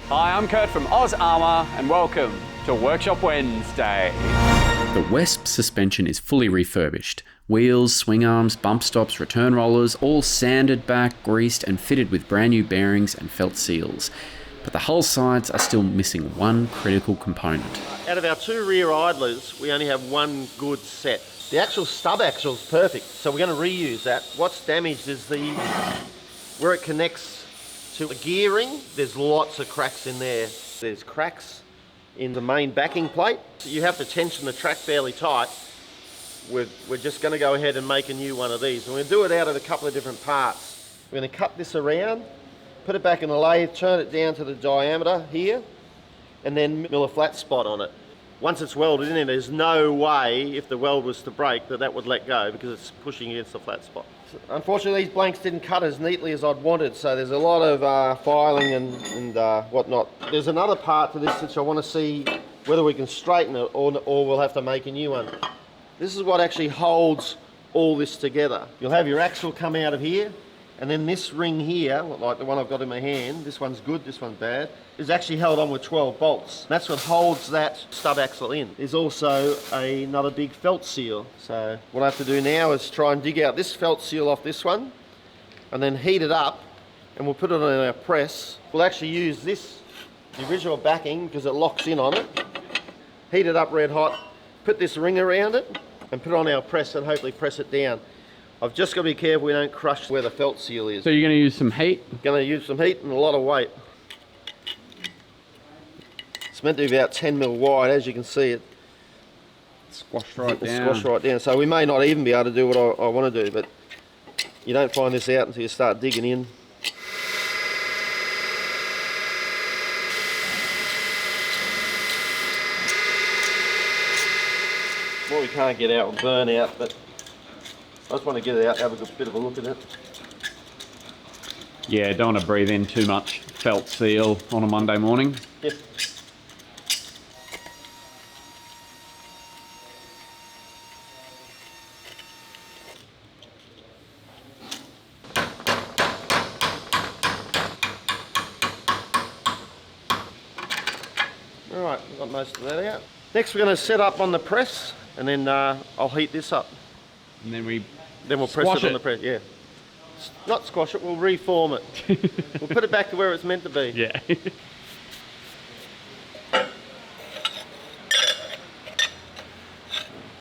Hi, I'm Kurt from Oz Armour and welcome to Workshop Wednesday. The Wespe suspension is fully refurbished. Wheels, swing arms, bump stops, return rollers, all sanded back, greased and fitted with brand new bearings and felt seals. But the hull sides are still missing one critical component. Out of our two rear idlers, we only have one good set. The actual stub axle is perfect, so we're going to reuse that. What's damaged is where it connects to the gearing, there's lots of cracks in there. There's cracks in the main backing plate. So you have to tension the track fairly tight. We're just going to go ahead and make a new one of these. And we're going to do it out of a couple of different parts. We're going to cut this around, put it back in the lathe, turn it down to the diameter here, and then mill a flat spot on it. Once it's welded in, there's no way, if the weld was to break, that would let go because it's pushing against the flat spot. Unfortunately, these blanks didn't cut as neatly as I'd wanted, so there's a lot of filing and whatnot. There's another part to this which I want to see whether we can straighten it or we'll have to make a new one. This is what actually holds all this together. You'll have your axle come out of here, and then this ring here, like the one I've got in my hand, this one's good, this one's bad, is actually held on with 12 bolts. That's what holds that stub axle in. There's also another big felt seal. So what I have to do now is try and dig out this felt seal off this one, and then heat it up, and we'll put it on our press. We'll actually use this, the original backing, because it locks in on it. Heat it up red hot, put this ring around it, and put it on our press and hopefully press it down. I've just got to be careful we don't crush where the felt seal is. So you're going to use some heat? Going to use some heat and a lot of weight. It's meant to be about 10 mil wide, as you can see it. Squashed right down. Squashed right down. So we may not even be able to do what I want to do, but you don't find this out until you start digging in. What we can't get out will burn out, but I just want to get it out, have a good bit of a look at it. Yeah, don't want to breathe in too much felt seal on a Monday morning. Yep. Alright, we've got most of that out. Next we're going to set up on the press, and then I'll heat this up. And then we'll press it on the press, yeah. Not squash it, we'll reform it. We'll put it back to where it's meant to be. Yeah. This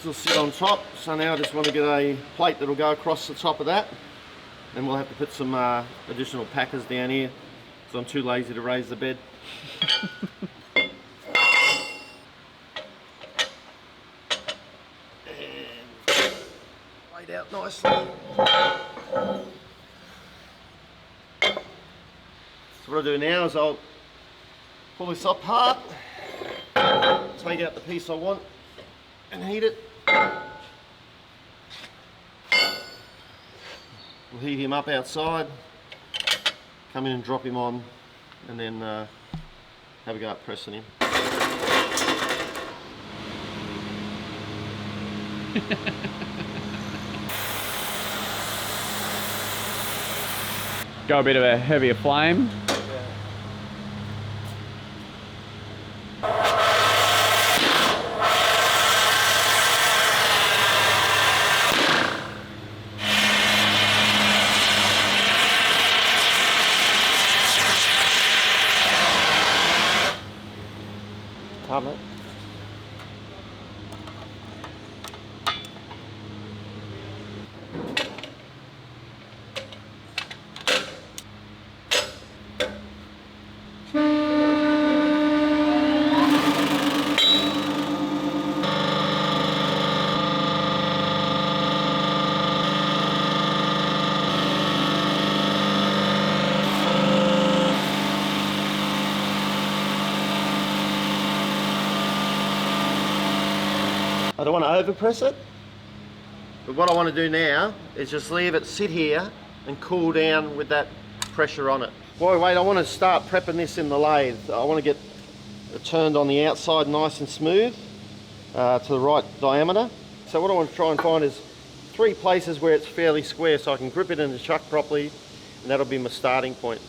will sit on top, so now I just want to get a plate that'll go across the top of that. Then we'll have to put some additional packers down here, so I'm too lazy to raise the bed. Out nicely. So what I'll do now is I'll pull this apart, take out the piece I want and heat it. We'll heat him up outside, come in and drop him on, and then have a go at pressing him. Go a bit of a heavier flame. Pardon it. I don't want to overpress it, but what I want to do now is just leave it sit here and cool down with that pressure on it. While we wait, I want to start prepping this in the lathe. I want to get it turned on the outside nice and smooth to the right diameter. So what I want to try and find is 3 places where it's fairly square so I can grip it in the chuck properly, and that'll be my starting point.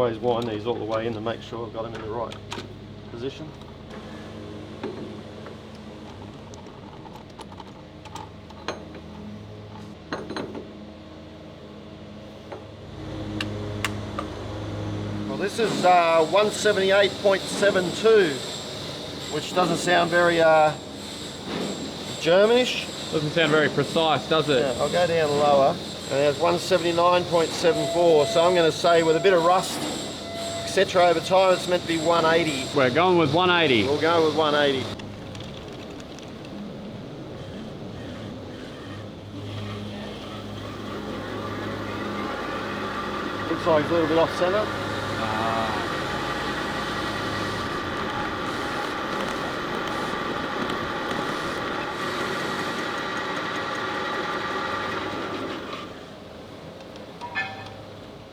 always wind these all the way in to make sure I've got them in the right position. Well, this is 178.72, which doesn't sound very Germanish. Doesn't sound very precise, does it? Yeah, I'll go down lower. And there's 179.74, so I'm going to say with a bit of rust, etc. over time, it's meant to be 180. We're going with 180. We'll go with 180. Looks like it's a little bit off centre.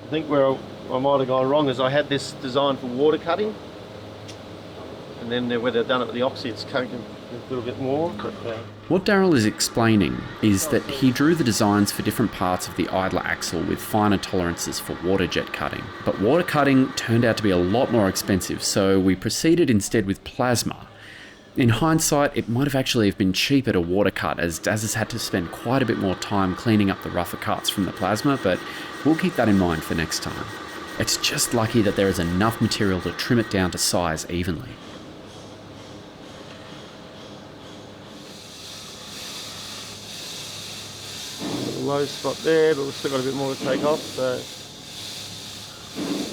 I think where I might have gone wrong is I had this designed for water cutting, and then where they've done it with the oxy, it's coated a little bit more. But, What Daryl is explaining is that he drew the designs for different parts of the idler axle with finer tolerances for water jet cutting. But water cutting turned out to be a lot more expensive, so we proceeded instead with plasma. In hindsight, it might have actually been cheaper to water cut, as Daz has had to spend quite a bit more time cleaning up the rougher cuts from the plasma, but we'll keep that in mind for next time. It's just lucky that there is enough material to trim it down to size evenly. low spot there, but we've still got a bit more to take off, so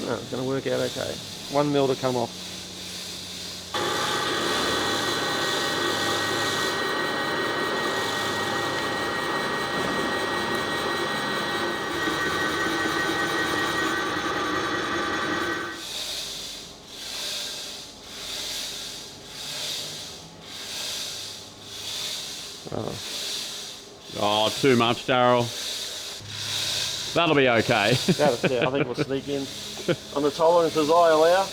no, it's going to work out okay. 1 mil to come off. Oh, too much, Daryl. That'll be okay. Yeah, I think we'll sneak in on the tolerances I allow.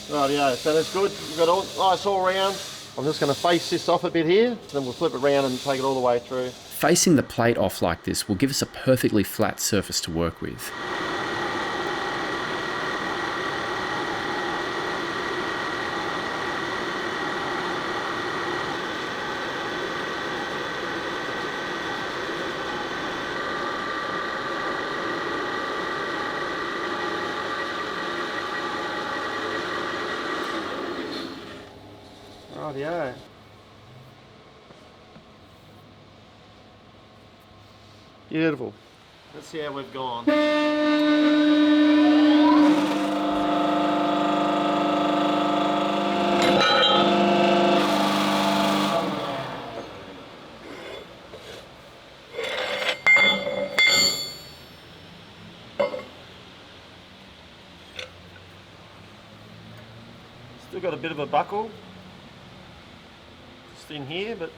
Rightio, so that's good. We've got all nice all round. I'm just going to face this off a bit here, then we'll flip it around and take it all the way through. Facing the plate off like this will give us a perfectly flat surface to work with. Rightio. Beautiful. Let's see how we've gone. Still got a bit of a buckle just in here, but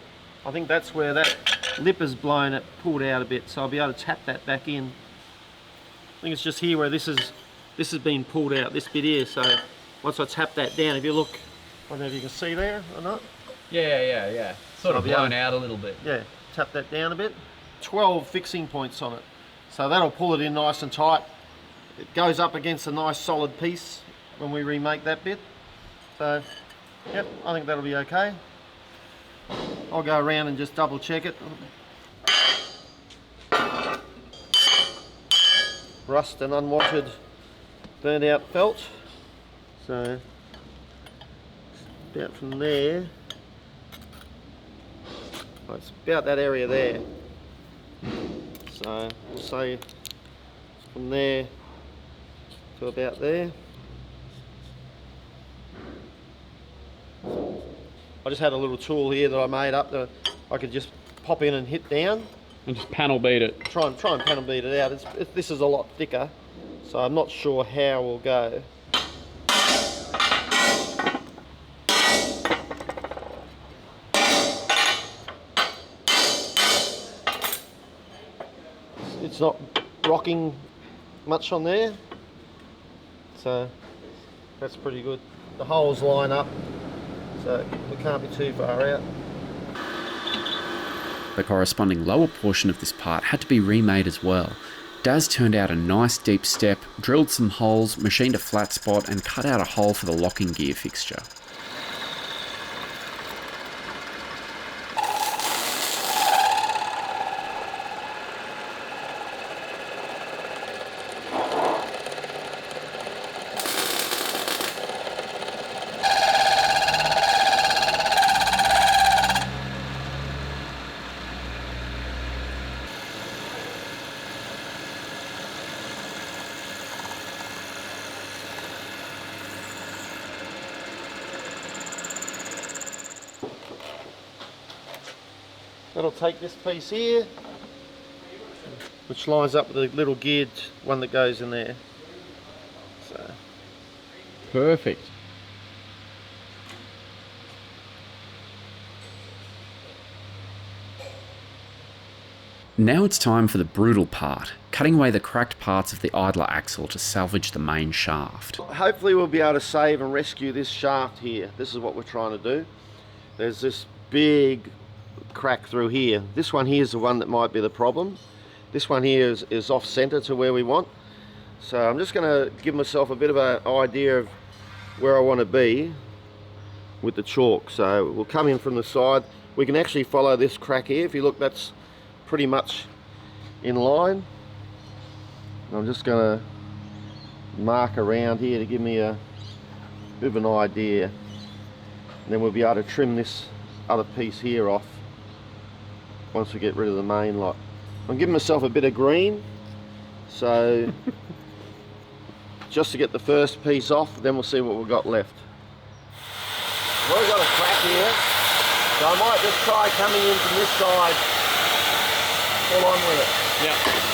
I think that's where that lip is blown, it pulled out a bit, so I'll be able to tap that back in. I think it's just here where this has been pulled out, this bit here, so once I tap that down, if you look, I don't know if you can see there or not. Yeah. Sort of blown out a little bit. Yeah, tap that down a bit. 12 fixing points on it, so that'll pull it in nice and tight. It goes up against a nice solid piece when we remake that bit. So, yep, I think that'll be okay. I'll go around and just double check it. Rust and unwanted burnt out felt. So about from there, oh, it's about that area there. So we'll say from there to about there. I just had a little tool here that I made up that I could just pop in and hit down. And just panel beat it. Try and panel beat it out. This is a lot thicker, so I'm not sure how we'll go. It's not rocking much on there, so that's pretty good. The holes line up, so we can't be too far out. The corresponding lower portion of this part had to be remade as well. Daz turned out a nice deep step, drilled some holes, machined a flat spot and cut out a hole for the locking gear fixture. That'll take this piece here, which lines up with the little geared one that goes in there. So. Perfect. Now it's time for the brutal part, cutting away the cracked parts of the idler axle to salvage the main shaft. Hopefully we'll be able to save and rescue this shaft here. This is what we're trying to do. There's this big crack through here. This one here is the one that might be the problem. This one here is off center to where we want. So I'm just going to give myself a bit of an idea of where I want to be with the chalk. So we'll come in from the side. We can actually follow this crack here. If you look, that's pretty much in line. And I'm just going to mark around here to give me a bit of an idea. And then we'll be able to trim this other piece here off once we get rid of the main lot. I'm giving myself a bit of green, so just to get the first piece off, then we'll see what we've got left. Well, we've got a crack here, so I might just try coming in from this side full on with it. Yep.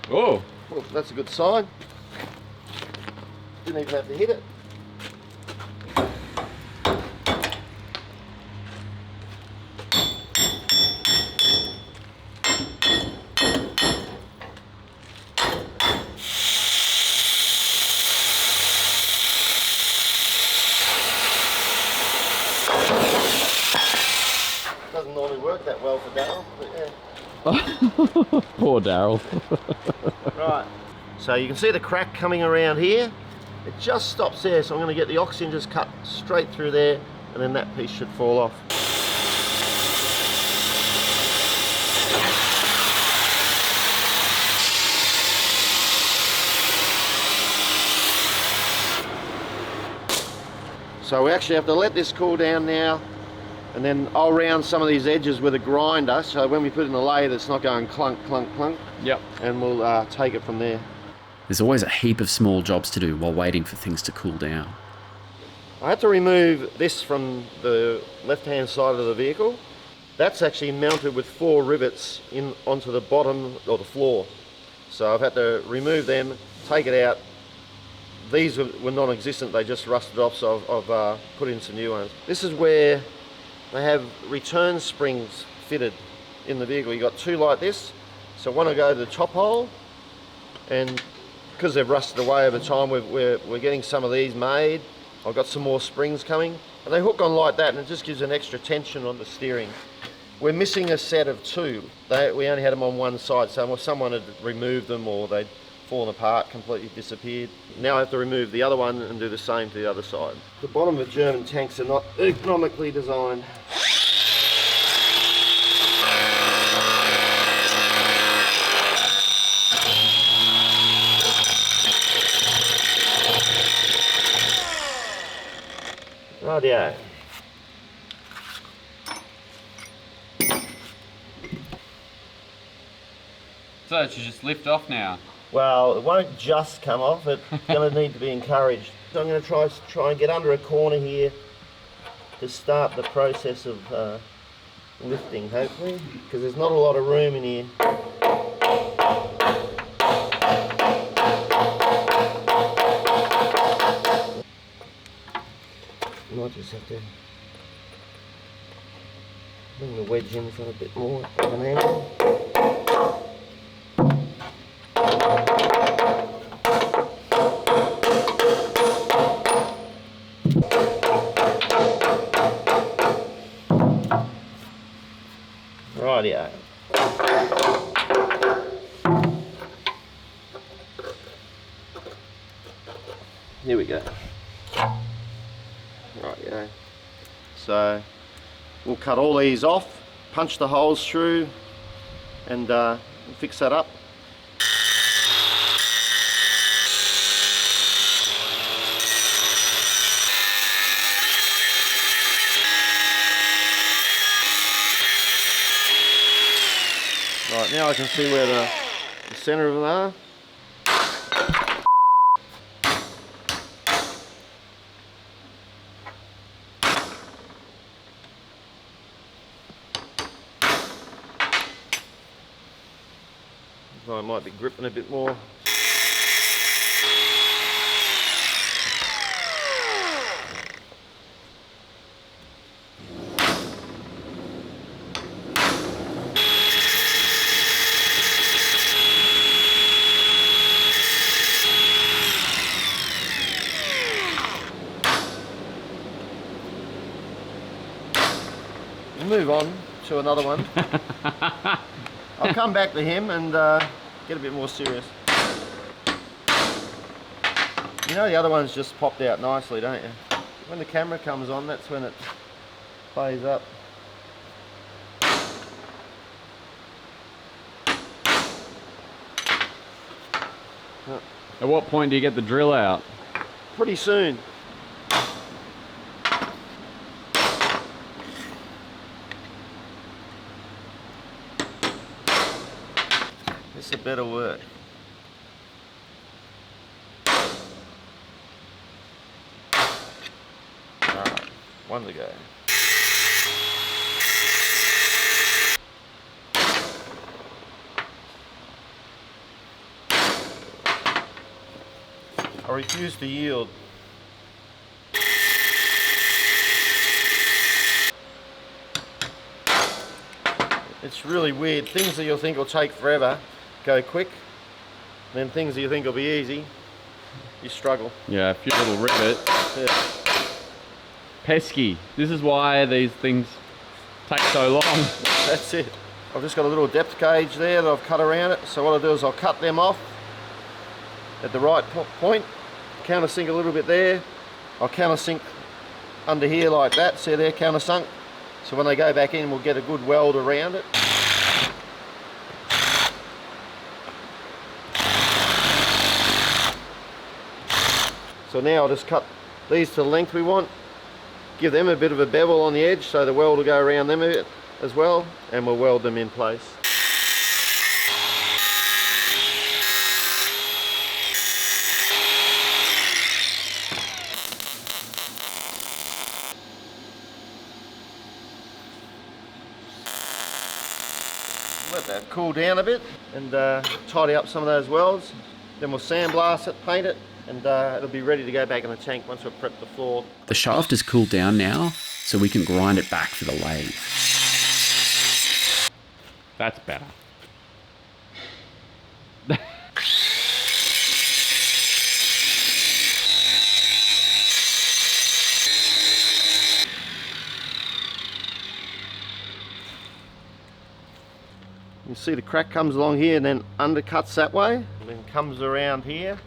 Oh! Well, that's a good sign. Didn't even have to hit it. Doesn't normally work that well for Darryl, but yeah. Poor Darryl. Right, so you can see the crack coming around here. It just stops there, so I'm going to get the oxygen just cut straight through there, and then that piece should fall off. So we actually have to let this cool down now, and then I'll round some of these edges with a grinder, so when we put it in the lathe it's not going clunk, clunk, clunk. Yep. And we'll take it from there. There's always a heap of small jobs to do while waiting for things to cool down. I had to remove this from the left-hand side of the vehicle. That's actually mounted with 4 rivets in onto the bottom or the floor. So I've had to remove them, take it out. These were non-existent, they just rusted off, so I've put in some new ones. This is where they have return springs fitted in the vehicle. You've got 2 like this, so one will go to the top hole, and because they've rusted away over time, we're getting some of these made. I've got some more springs coming, and they hook on like that, and it just gives an extra tension on the steering. We're missing a set of 2. We only had them on one side, so someone had removed them or they'd fallen apart, completely disappeared. Now I have to remove the other one and do the same to the other side. The bottom of German tanks are not economically designed. Rightio. So it should just lift off now. Well, it won't just come off, it's going to need to be encouraged. So I'm going to try and get under a corner here to start the process of lifting, hopefully, because there's not a lot of room in here. Might just have to bring the wedge in for a bit more of an angle. Rightio. Here we go. Rightio. So we'll cut all these off, punch the holes through, and fix that up. Right, now I can see where the centre of them are. So I might be gripping a bit more. Move on to another one. I'll come back to him and get a bit more serious. You know, the other one's just popped out nicely, don't you? When the camera comes on, that's when it plays up. At what point do you get the drill out? Pretty soon. It's a better work. Alright, one to go. I refuse to yield. It's really weird. Things that you'll think will take forever go quick, then things that you think will be easy, you struggle. Yeah, a few little rivets. Yeah. Pesky. This is why these things take so long. That's it. I've just got a little depth gauge there that I've cut around it, so what I'll do is I'll cut them off at the right point, countersink a little bit there, I'll countersink under here like that, see they're countersunk, so when they go back in we'll get a good weld around it. So now I'll just cut these to the length we want, give them a bit of a bevel on the edge so the weld will go around them a bit as well, and we'll weld them in place. Let that cool down a bit and tidy up some of those welds. Then we'll sandblast it, paint it, and it'll be ready to go back in the tank once we've prepped the floor. The shaft has cooled down now, so we can grind it back for the lathe. That's better. You see the crack comes along here and then undercuts that way, and then comes around here.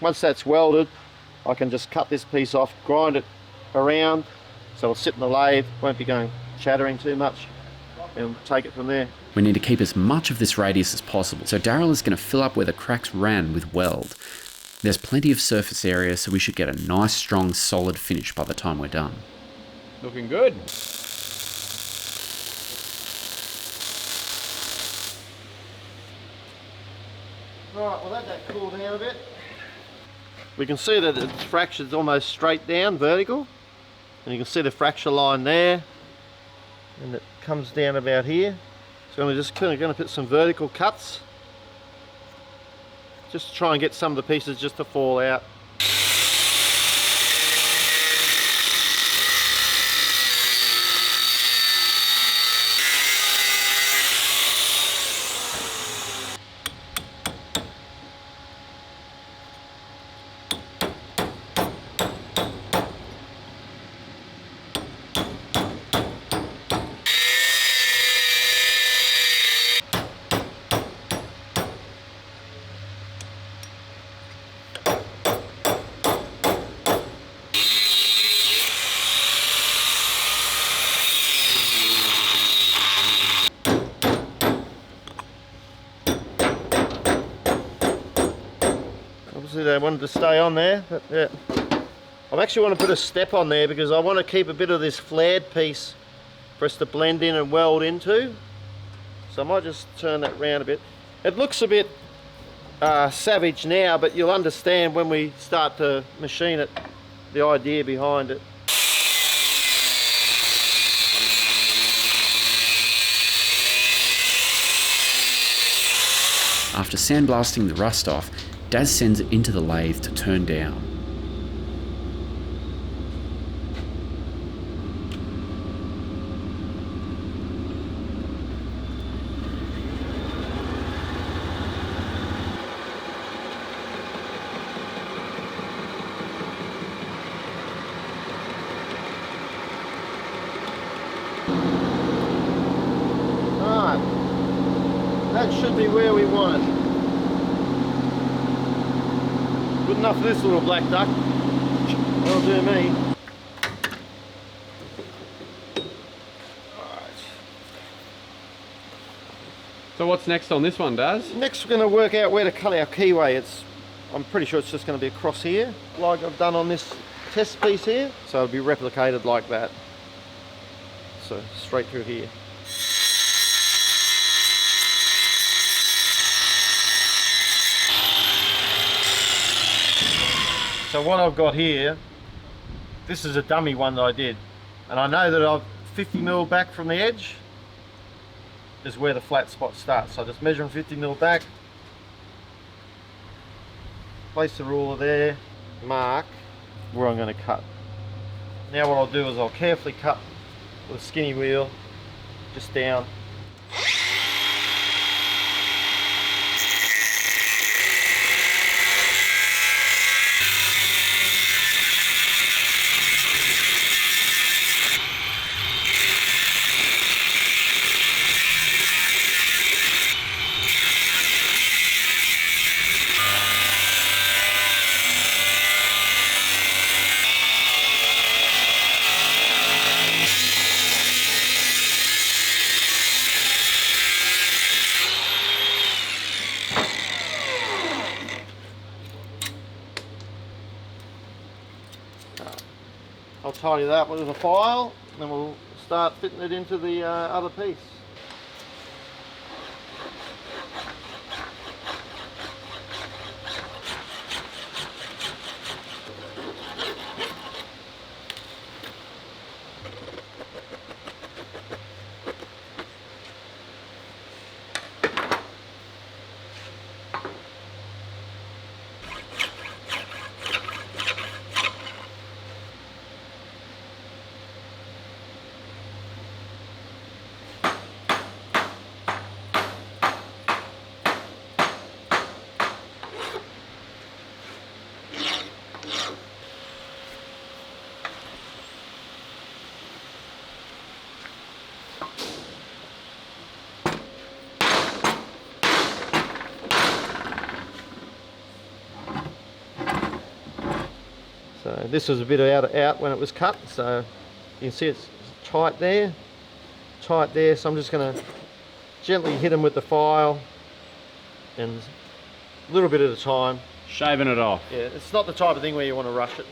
Once that's welded, I can just cut this piece off, grind it around, so it'll sit in the lathe, won't be going chattering too much, and take it from there. We need to keep as much of this radius as possible, so Daryl is going to fill up where the cracks ran with weld. There's plenty of surface area, so we should get a nice, strong, solid finish by the time we're done. Looking good. Right, we'll let that cool down a bit. We can see that it's fractured almost straight down, vertical. And you can see the fracture line there. And it comes down about here. So I'm just going to put some vertical cuts. Just to try and get some of the pieces just to fall out. Obviously they wanted to stay on there, but yeah. I actually want to put a step on there because I want to keep a bit of this flared piece for us to blend in and weld into. So I might just turn that round a bit. It looks a bit savage now, but you'll understand when we start to machine it, the idea behind it. After sandblasting the rust off, Daz sends it into the lathe to turn down. Alright, that should be where we want it. Good enough for this little black duck. That'll do me. Alright. So what's next on this one, Daz? Next we're going to work out where to cut our keyway. I'm pretty sure it's just going to be across here, like I've done on this test piece here. So it'll be replicated like that. So straight through here. So what I've got here, this is a dummy one that I did. And I know that I've 50mm back from the edge is where the flat spot starts. So I just measure them 50mm back, place the ruler there, mark where I'm going to cut. Now what I'll do is I'll carefully cut with a skinny wheel just down. I'll tidy that with a file, and then we'll start fitting it into the other piece. this was a bit out when it was cut, so you can see it's tight there, so I'm just going to gently hit them with the file, and a little bit at a time. Shaving it off. Yeah, it's not the type of thing where you want to rush it.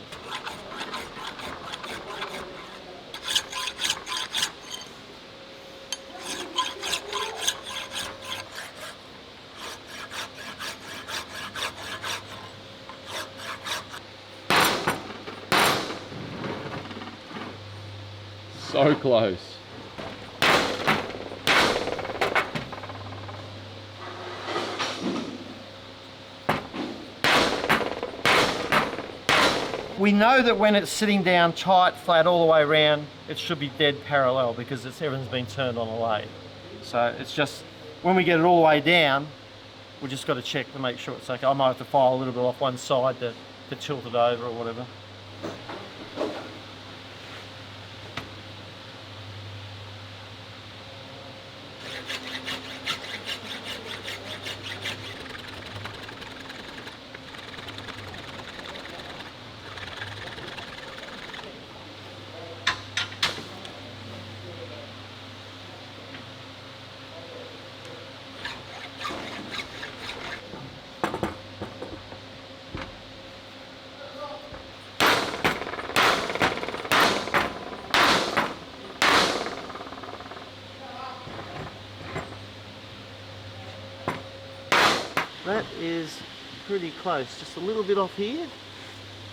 So close. We know that when it's sitting down tight, flat all the way around, it should be dead parallel because everything's been turned on a lathe. So it's just, when we get it all the way down, we just got to check to make sure it's okay. I might have to file a little bit off one side to tilt it over or whatever. That is pretty close, just a little bit off here.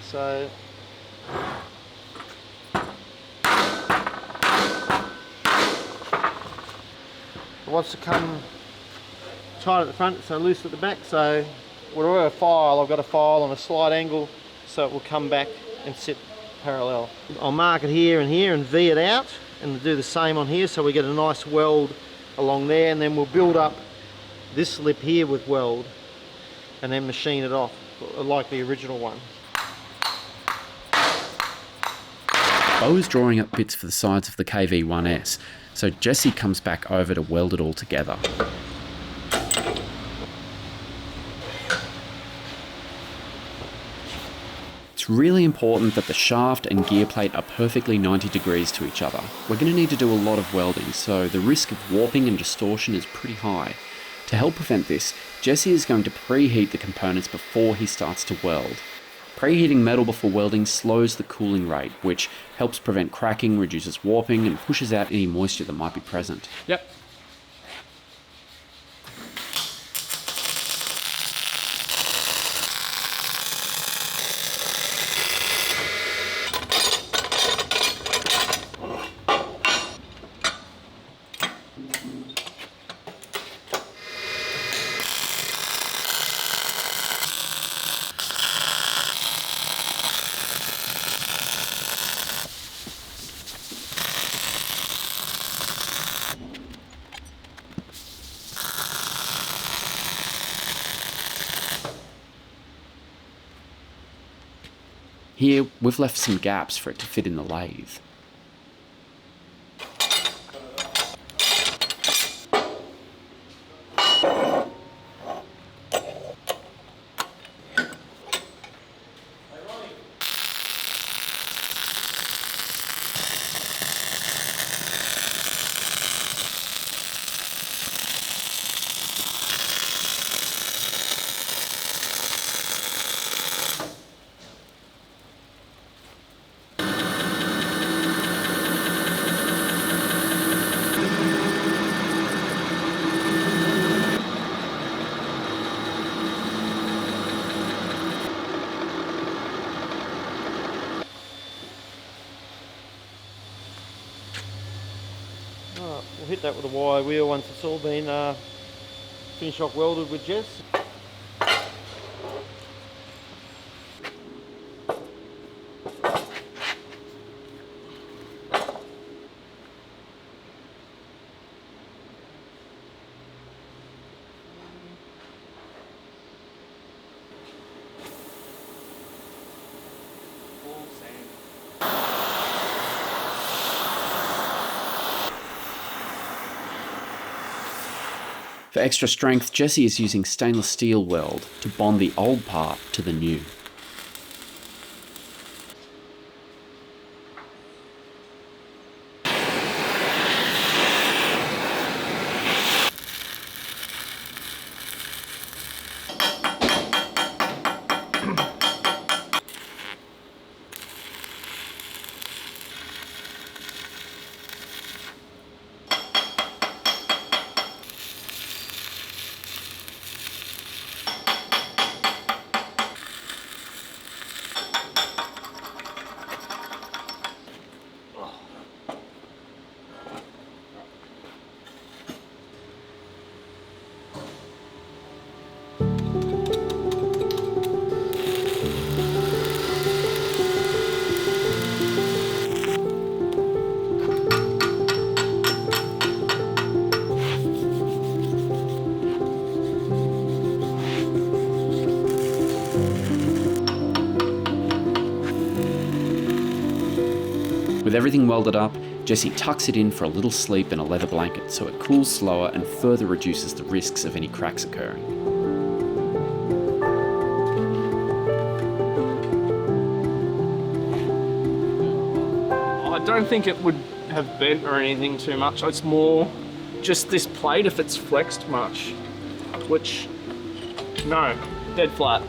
So it wants to come tight at the front, so loose at the back. So whatever I've got a file on a slight angle so it will come back and sit parallel. I'll mark it here and V it out, and do the same on here so we get a nice weld along there, and then we'll build up this lip here with weld and then machine it off like the original one. Bo is drawing up bits for the sides of the KV1S, so Jesse comes back over to weld it all together. It's really important that the shaft and gear plate are perfectly 90 degrees to each other. We're going to need to do a lot of welding, so the risk of warping and distortion is pretty high. To help prevent this, Jesse is going to preheat the components before he starts to weld. Preheating metal before welding slows the cooling rate, which helps prevent cracking, reduces warping, and pushes out any moisture that might be present. Yep. Here, we've left some gaps for it to fit in the lathe. We'll hit that with a wire wheel once it's all been finish off welded with Jess. For extra strength, Jesse is using stainless steel weld to bond the old part to the new. With everything welded up, Jesse tucks it in for a little sleep in a leather blanket so it cools slower and further reduces the risks of any cracks occurring. I don't think it would have bent or anything too much. It's more just this plate if it's flexed much, which, no, dead flat.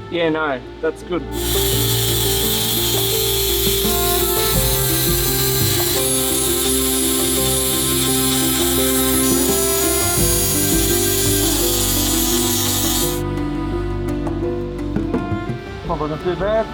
Yeah, no, that's good. Probably not too bad.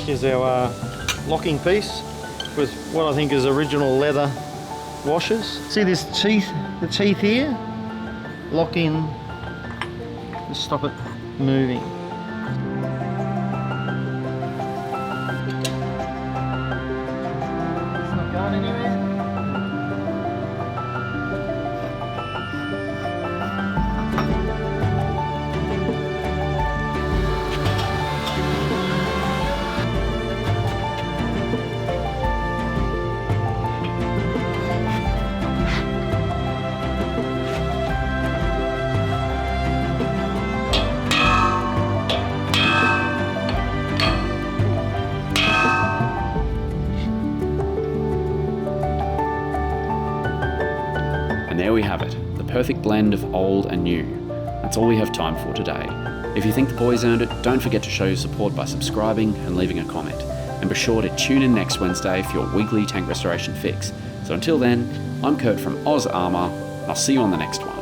Here's our locking piece with what I think is original leather washers. See this teeth, the teeth here? Lock in to stop it moving. It's not going anywhere. And there we have it, the perfect blend of old and new. That's all we have time for today. If you think the boys earned it, don't forget to show your support by subscribing and leaving a comment. And be sure to tune in next Wednesday for your weekly tank restoration fix. So until then, I'm Kurt from Oz Armour, and I'll see you on the next one.